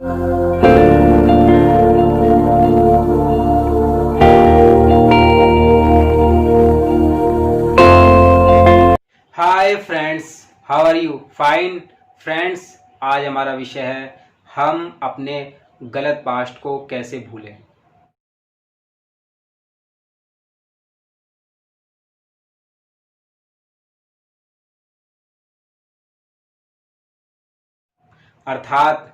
Hi friends, how are you? Fine friends, आज हमारा विषय है हम अपने गलत पास्ट को कैसे भूलें। अर्थात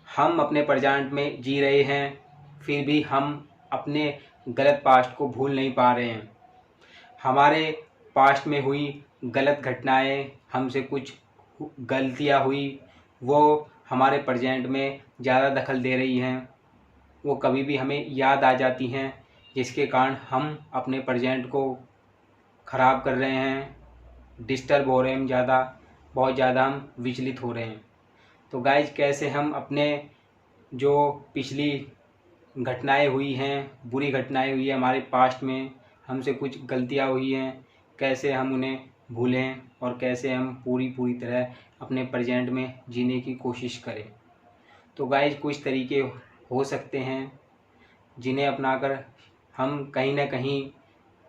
हम अपने प्रेजेंट में जी रहे हैं, फिर भी हम अपने गलत पास्ट को भूल नहीं पा रहे हैं। हमारे पास्ट में हुई गलत घटनाएं, हमसे कुछ गलतियां हुई, वो हमारे प्रेजेंट में ज़्यादा दखल दे रही हैं। वो कभी भी हमें याद आ जाती हैं, जिसके कारण हम अपने प्रेजेंट को ख़राब कर रहे हैं, डिस्टर्ब हो रहे हैं, बहुत ज़्यादा हम विचलित हो रहे हैं। तो गाइज, कैसे हम अपने जो पिछली घटनाएं हुई हैं, बुरी घटनाएं हुई हैं हमारे पास्ट में, हमसे कुछ गलतियां हुई हैं, कैसे हम उन्हें भूलें और कैसे हम पूरी पूरी तरह अपने प्रेजेंट में जीने की कोशिश करें। तो गाइज, कुछ तरीके हो सकते हैं जिन्हें अपनाकर हम कहीं ना कहीं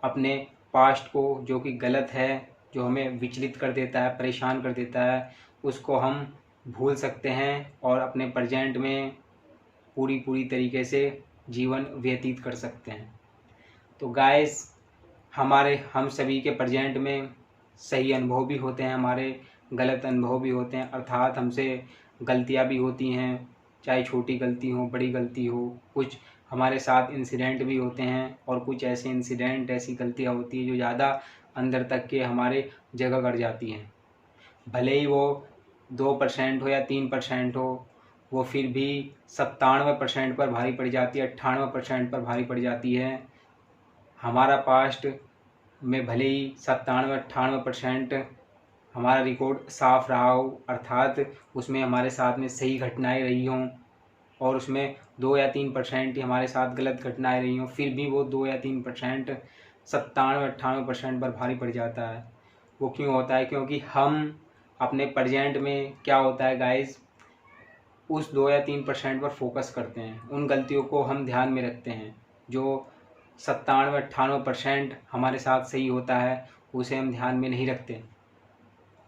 अपने पास्ट को, जो कि गलत है, जो हमें विचलित कर देता है, परेशान कर देता है, उसको हम भूल सकते हैं और अपने प्रेजेंट में पूरी पूरी तरीके से जीवन व्यतीत कर सकते हैं। तो गाइस, हम सभी के प्रेजेंट में सही अनुभव भी होते हैं, हमारे गलत अनुभव भी होते हैं। अर्थात हमसे गलतियां भी होती हैं, चाहे छोटी गलती हो, बड़ी गलती हो। कुछ हमारे साथ इंसिडेंट भी होते हैं और कुछ ऐसे इंसिडेंट, ऐसी गलतियां होती हैं जो ज़्यादा अंदर तक के हमारे जगह कर जाती हैं। भले ही वो 2% हो या 3% हो, वो फिर भी 97% पर भारी पड़ जाती है, 98% पर भारी पड़ जाती है। हमारा पास्ट में भले ही 97-98% हमारा रिकॉर्ड साफ रहा हो, अर्थात उसमें हमारे साथ में सही घटनाएं रही हों, और उसमें 2 या 3% ही हमारे साथ गलत घटनाएं रही हों, फिर भी वो 2 या 3% 97-98% पर भारी पड़ जाता है। वो क्यों होता है? क्योंकि हम अपने प्रेजेंट में क्या होता है गाइस, उस 2 या 3% पर फोकस करते हैं, उन गलतियों को हम ध्यान में रखते हैं। जो 97-98% हमारे साथ सही होता है, उसे हम ध्यान में नहीं रखते।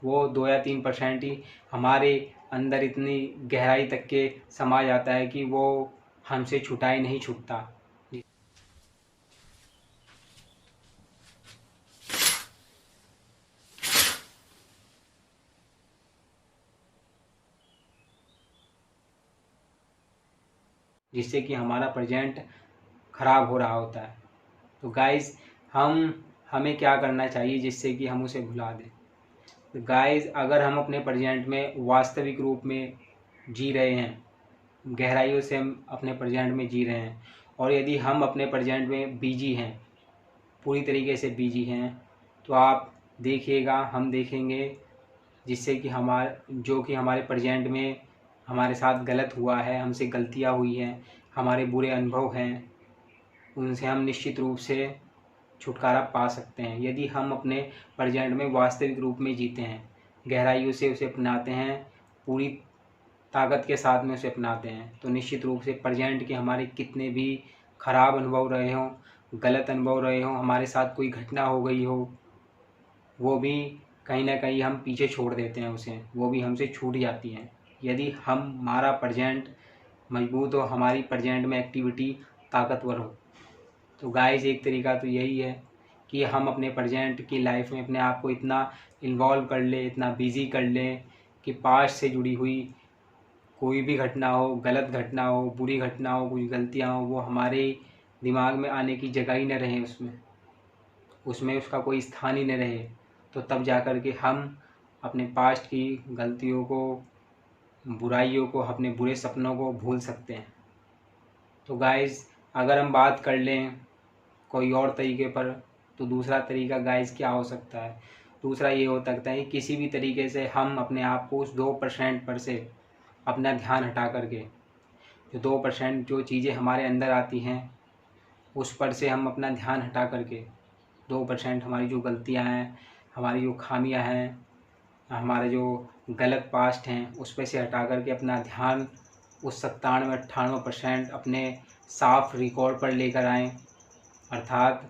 वो 2 या 3% ही हमारे अंदर इतनी गहराई तक के समा जाता है कि वो हमसे छुटा ही नहीं छूटता। जिससे कि हमारा प्रेजेंट ख़राब हो रहा होता है। तो गाइस, हमें क्या करना चाहिए जिससे कि हम उसे भुला दें? तो गाइस, अगर हम अपने प्रेजेंट में वास्तविक रूप में जी रहे हैं, गहराइयों से हम अपने प्रेजेंट में जी रहे हैं, और यदि हम अपने प्रेजेंट में बिजी हैं, पूरी तरीके से बिजी हैं, तो आप देखिएगा, हम देखेंगे, जिससे कि हमारे प्रेजेंट में हमारे साथ गलत हुआ है, हमसे गलतियां हुई हैं, हमारे बुरे अनुभव हैं, उनसे हम निश्चित रूप से छुटकारा पा सकते हैं। यदि हम अपने प्रेजेंट में वास्तविक रूप में जीते हैं, गहराइयों से उसे अपनाते हैं, पूरी ताकत के साथ में उसे अपनाते हैं, तो निश्चित रूप से प्रेजेंट के हमारे कितने भी खराब अनुभव रहे हों, गलत अनुभव रहे हों, हमारे साथ कोई घटना हो गई हो, वो भी कहीं ना कहीं हम पीछे छोड़ देते हैं उसे, वो भी हमसे छूट जाती हैं। यदि हमारा प्रेजेंट मजबूत हो, हमारी प्रेजेंट में एक्टिविटी ताकतवर हो। तो गाइस, एक तरीका तो यही है कि हम अपने प्रेजेंट की लाइफ में अपने आप को इतना इन्वॉल्व कर लें, इतना बिजी कर लें कि पास्ट से जुड़ी हुई कोई भी घटना हो, गलत घटना हो, बुरी घटना हो, कुछ गलतियाँ हो, वो हमारे दिमाग में आने की जगह ही न रहे, उसमें उसका कोई स्थान ही न रहे। तो तब जा कर के हम अपने पास्ट की गलतियों को, बुराइयों को, अपने बुरे सपनों को भूल सकते हैं। तो गाइस, अगर हम बात कर लें कोई और तरीके पर, तो दूसरा तरीका गाइस क्या हो सकता है? दूसरा ये हो सकता है कि किसी भी तरीके से हम अपने आप को उस 2% पर से अपना ध्यान हटा करके, जो 2% जो चीज़ें हमारे अंदर आती हैं, उस पर से हम अपना ध्यान हटा करके, 2% हमारी जो गलतियां हैं, हमारी जो खामियां हैं, हमारे जो गलत पास्ट हैं, उस पर से हटा करके अपना ध्यान उस 97-98% अपने साफ रिकॉर्ड पर लेकर आएँ, अर्थात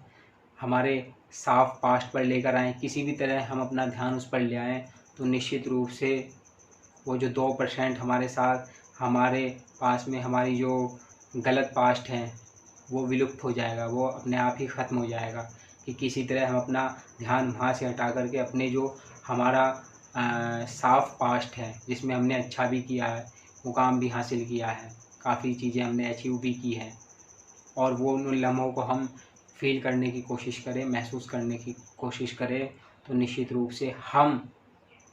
हमारे साफ पास्ट पर लेकर आएँ। किसी भी तरह हम अपना ध्यान उस पर ले आएँ तो निश्चित रूप से वो जो 2% हमारे साथ हमारे पास में हमारी जो गलत पास्ट है वो विलुप्त हो जाएगा, वो अपने आप ही ख़त्म हो जाएगा। कि किसी तरह हम अपना ध्यान वहाँ से हटा करके अपने जो हमारा साफ पास्ट है, जिसमें हमने अच्छा भी किया है, मुकाम भी हासिल किया है, काफ़ी चीज़ें हमने अचीव भी की हैं, और वो उन लम्हों को हम फील करने की कोशिश करें, महसूस करने की कोशिश करें, तो निश्चित रूप से हम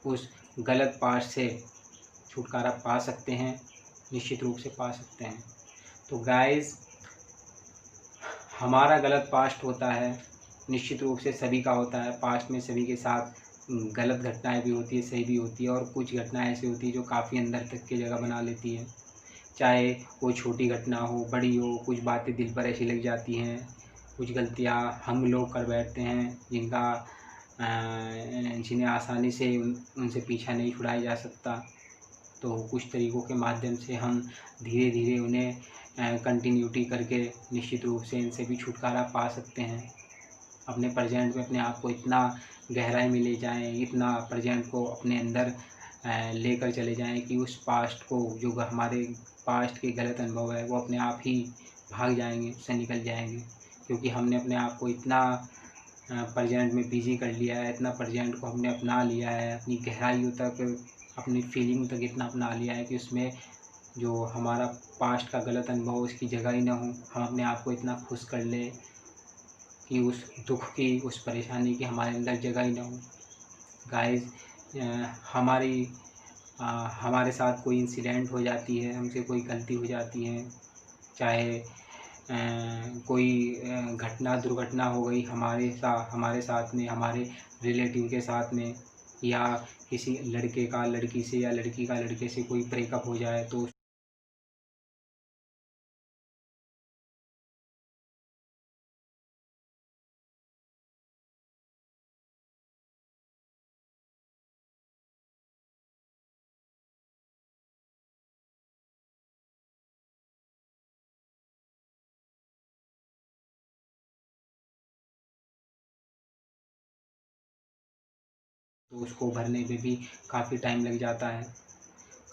उस गलत पास्ट से छुटकारा पा सकते हैं, निश्चित रूप से पा सकते हैं। तो गाइस, हमारा गलत पास्ट होता है, निश्चित रूप से सभी का होता है। पास्ट में सभी के साथ गलत घटनाएं भी होती है, सही भी होती है, और कुछ घटनाएं ऐसी होती है जो काफ़ी अंदर तक की जगह बना लेती है। चाहे वो छोटी घटना हो, बड़ी हो, कुछ बातें दिल पर ऐसी लग जाती हैं, कुछ गलतियां हम लोग कर बैठते हैं जिन्हें आसानी से उनसे पीछा नहीं छुड़ाया जा सकता। तो कुछ तरीक़ों के माध्यम से हम धीरे धीरे उन्हें कंटिन्यूटी करके निश्चित रूप से इनसे भी छुटकारा पा सकते हैं। अपने प्रेजेंट में अपने आप को इतना गहराई में ले जाएं, इतना प्रेजेंट को अपने अंदर लेकर चले जाएं कि उस पास्ट को, जो हमारे पास्ट के गलत अनुभव है, वो अपने आप ही भाग जाएंगे, उससे निकल जाएंगे, क्योंकि हमने अपने आप को इतना प्रेजेंट में बिजी कर लिया है, इतना प्रेजेंट को हमने अपना लिया है, अपनी गहराइयों तक, अपनी फीलिंग तक इतना अपना लिया है कि उसमें जो हमारा पास्ट का गलत अनुभव उसकी जगह ही ना हो। हम अपने आप को इतना खुश कर ले कि उस दुख की, उस परेशानी की हमारे अंदर जगह ही ना हो। गाइस, हमारे साथ कोई इंसिडेंट हो जाती है, हमसे कोई गलती हो जाती है, चाहे कोई घटना दुर्घटना हो गई हमारे साथ में, हमारे रिलेटिव के साथ में, या किसी लड़के का लड़की से या लड़की का लड़के से कोई ब्रेकअप हो जाए, तो उसको भरने में भी काफ़ी टाइम लग जाता है,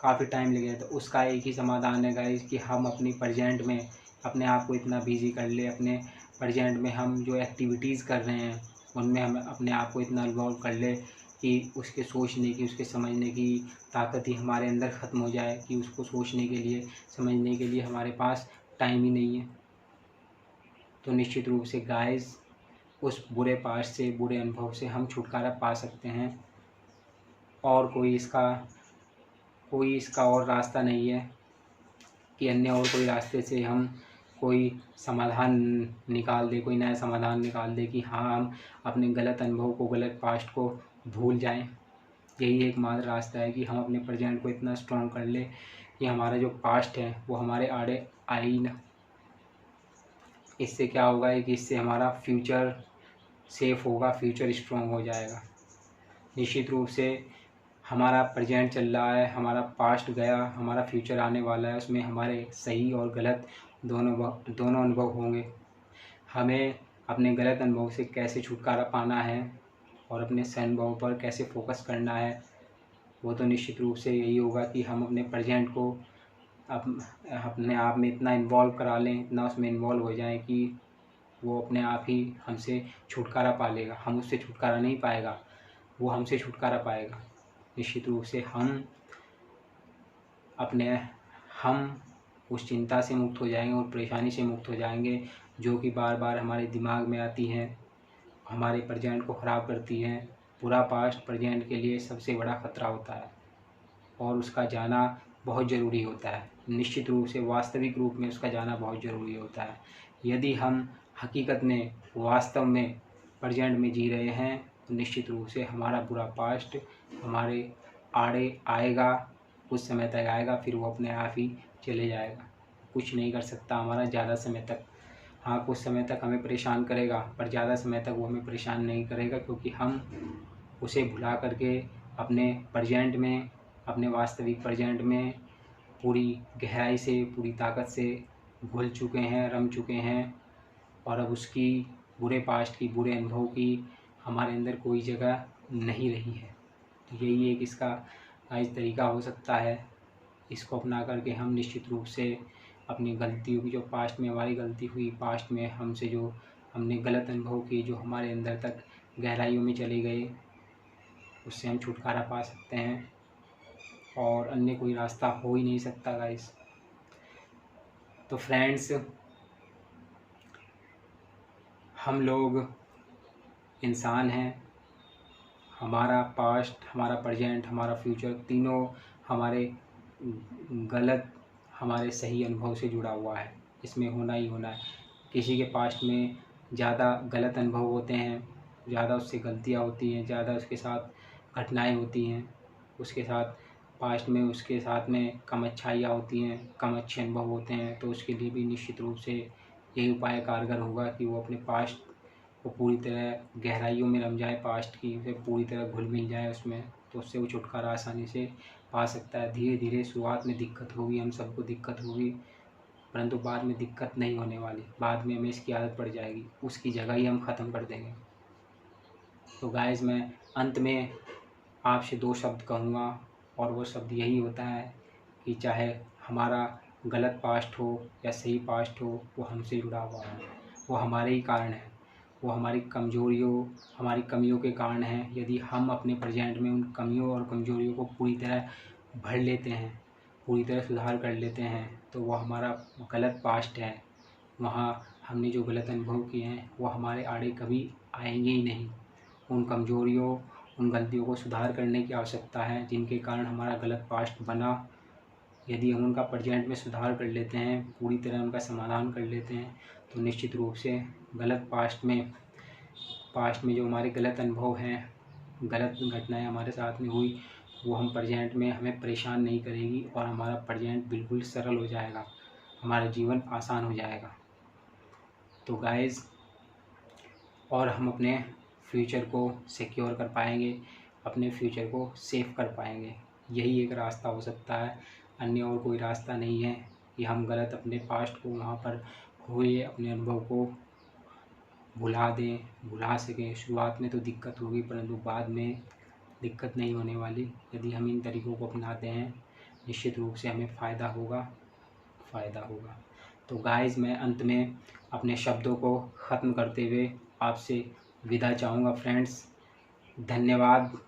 काफ़ी टाइम लग जाता है। उसका एक ही समाधान है गाइस कि हम अपनी प्रेजेंट में अपने आप को इतना बिजी कर ले, अपने प्रेजेंट में हम जो एक्टिविटीज़ कर रहे हैं उनमें हम अपने आप को इतना इन्वॉल्व कर ले कि उसके सोचने की, उसके समझने की ताकत ही हमारे अंदर ख़त्म हो जाए, कि उसको सोचने के लिए, समझने के लिए हमारे पास टाइम ही नहीं है। तो निश्चित रूप से गाइस, उस बुरे पास्ट से, बुरे अनुभव से हम छुटकारा पा सकते हैं, और कोई इसका और रास्ता नहीं है कि अन्य और कोई रास्ते से हम कोई समाधान निकाल दे, कोई नया समाधान निकाल दे कि हाँ, हम अपने गलत अनुभव को, गलत पास्ट को भूल जाएं। यही एकमात्र रास्ता है कि हम अपने प्रेजेंट को इतना स्ट्रॉन्ग कर ले कि हमारा जो पास्ट है वो हमारे आड़े आए ही ना। इससे क्या होगा कि इससे हमारा फ्यूचर सेफ होगा, फ्यूचर स्ट्रॉन्ग हो जाएगा। निश्चित रूप से हमारा प्रेजेंट चल रहा है, हमारा पास्ट गया, हमारा फ्यूचर आने वाला है, उसमें हमारे सही और गलत दोनों अनुभव होंगे। हमें अपने गलत अनुभव से कैसे छुटकारा पाना है और अपने सही अनुभव पर कैसे फोकस करना है, वो तो निश्चित रूप से यही होगा कि हम अपने प्रेजेंट को अपने आप में इतना इन्वॉल्व करा लें, इतना उसमें इन्वॉल्व हो जाएं कि वो अपने आप ही हमसे छुटकारा पा लेगा। हम उससे छुटकारा नहीं पाएगा, वो हमसे छुटकारा पाएगा। निश्चित रूप से हम उस चिंता से मुक्त हो जाएंगे और परेशानी से मुक्त हो जाएंगे जो कि बार बार हमारे दिमाग में आती हैं, हमारे प्रेजेंट को ख़राब करती हैं। पूरा पास्ट प्रेजेंट के लिए सबसे बड़ा ख़तरा होता है और उसका जाना बहुत ज़रूरी होता है। निश्चित रूप से वास्तविक रूप में उसका जाना बहुत ज़रूरी होता है। यदि हम हकीकत में, वास्तव में प्रेजेंट में जी रहे हैं तो निश्चित रूप से हमारा बुरा पास्ट हमारे आड़े आएगा, कुछ समय तक आएगा, फिर वो अपने आप ही चले जाएगा। कुछ नहीं कर सकता हमारा ज़्यादा समय तक। हाँ, कुछ समय तक हमें परेशान करेगा, पर ज़्यादा समय तक वो हमें परेशान नहीं करेगा, क्योंकि हम उसे भुला करके अपने प्रेजेंट में, अपने वास्तविक प्रेजेंट में पूरी गहराई से, पूरी ताकत से घुल चुके हैं, रम चुके हैं, और अब उसकी बुरे पास्ट की, बुरे अनुभव की हमारे अंदर कोई जगह नहीं रही है। तो यही एक इसका आज तरीका हो सकता है। इसको अपना करके हम निश्चित रूप से अपनी गलतियों की, जो पास्ट में हमारी गलती हुई, पास्ट में हमसे जो हमने गलत अनुभव किए, जो हमारे अंदर तक गहराइयों में चले गए, उससे हम छुटकारा पा सकते हैं। और अन्य कोई रास्ता हो ही नहीं सकता गाइस। तो फ्रेंड्स, हम लोग इंसान हैं। हमारा पास्ट, हमारा प्रेजेंट, हमारा फ्यूचर, तीनों हमारे गलत, हमारे सही अनुभव से जुड़ा हुआ है। इसमें होना ही होना है। किसी के पास्ट में ज़्यादा गलत अनुभव होते हैं, ज़्यादा उससे गलतियाँ होती हैं, ज़्यादा उसके साथ घटनाएं होती हैं, उसके साथ पास्ट में उसके साथ में कम अच्छाइयाँ होती हैं, कम अच्छे अनुभव होते हैं। तो उसके लिए भी निश्चित रूप से यही उपाय कारगर होगा कि वो अपने पास्ट को पूरी तरह गहराइयों में रम जाए, पास्ट की उसे पूरी तरह घुल मिल जाए उसमें, तो उससे वो छुटकारा आसानी से पा सकता है। धीरे धीरे शुरुआत में दिक्कत होगी, हम सबको दिक्कत होगी, परंतु बाद में दिक्कत नहीं होने वाली। बाद में हमें इसकी आदत पड़ जाएगी, उसकी जगह ही हम ख़त्म कर देंगे। तो गाइस, मैं अंत में आपसे 2 शब्द कहूँगा, और वो शब्द यही होता है कि चाहे हमारा गलत पास्ट हो या सही पास्ट हो, वो हमसे जुड़ा हुआ है, वो हमारे ही कारण है, वो हमारी कमज़ोरियों, हमारी कमियों के कारण है। यदि हम अपने प्रेजेंट में उन कमियों और कमज़ोरियों को पूरी तरह भर लेते हैं, पूरी तरह सुधार कर लेते हैं, तो वो हमारा गलत पास्ट है। वहाँ हमने जो गलत अनुभव किए हैं वो हमारे आड़े कभी आएंगे ही नहीं। उन कमज़ोरियों, उन गलतियों को सुधार करने की आवश्यकता है, जिनके कारण हमारा गलत पास्ट बना। यदि हम उनका प्रेजेंट में सुधार कर लेते हैं, पूरी तरह उनका समाधान कर लेते हैं, तो निश्चित रूप से गलत पास्ट में जो हमारे गलत अनुभव हैं, गलत घटनाएं हमारे साथ में हुई, वो हम प्रेजेंट में हमें परेशान नहीं करेगी, और हमारा प्रेजेंट बिल्कुल सरल हो जाएगा, हमारा जीवन आसान हो जाएगा। तो गाइस, और हम अपने फ्यूचर को सिक्योर कर पाएंगे, अपने फ्यूचर को सेव कर पाएंगे। यही एक रास्ता हो सकता है, अन्य और कोई रास्ता नहीं है कि हम गलत अपने पास्ट को, वहाँ पर हुए अपने अनुभव को भुला दें, भुला सकें। शुरुआत में तो दिक्कत होगी, परंतु बाद में दिक्कत नहीं होने वाली। यदि हम इन तरीक़ों को अपनाते हैं, निश्चित रूप से हमें फ़ायदा होगा। तो गाइस, मैं अंत में अपने शब्दों को ख़त्म करते हुए आपसे विदा चाहूँगा फ्रेंड्स। धन्यवाद।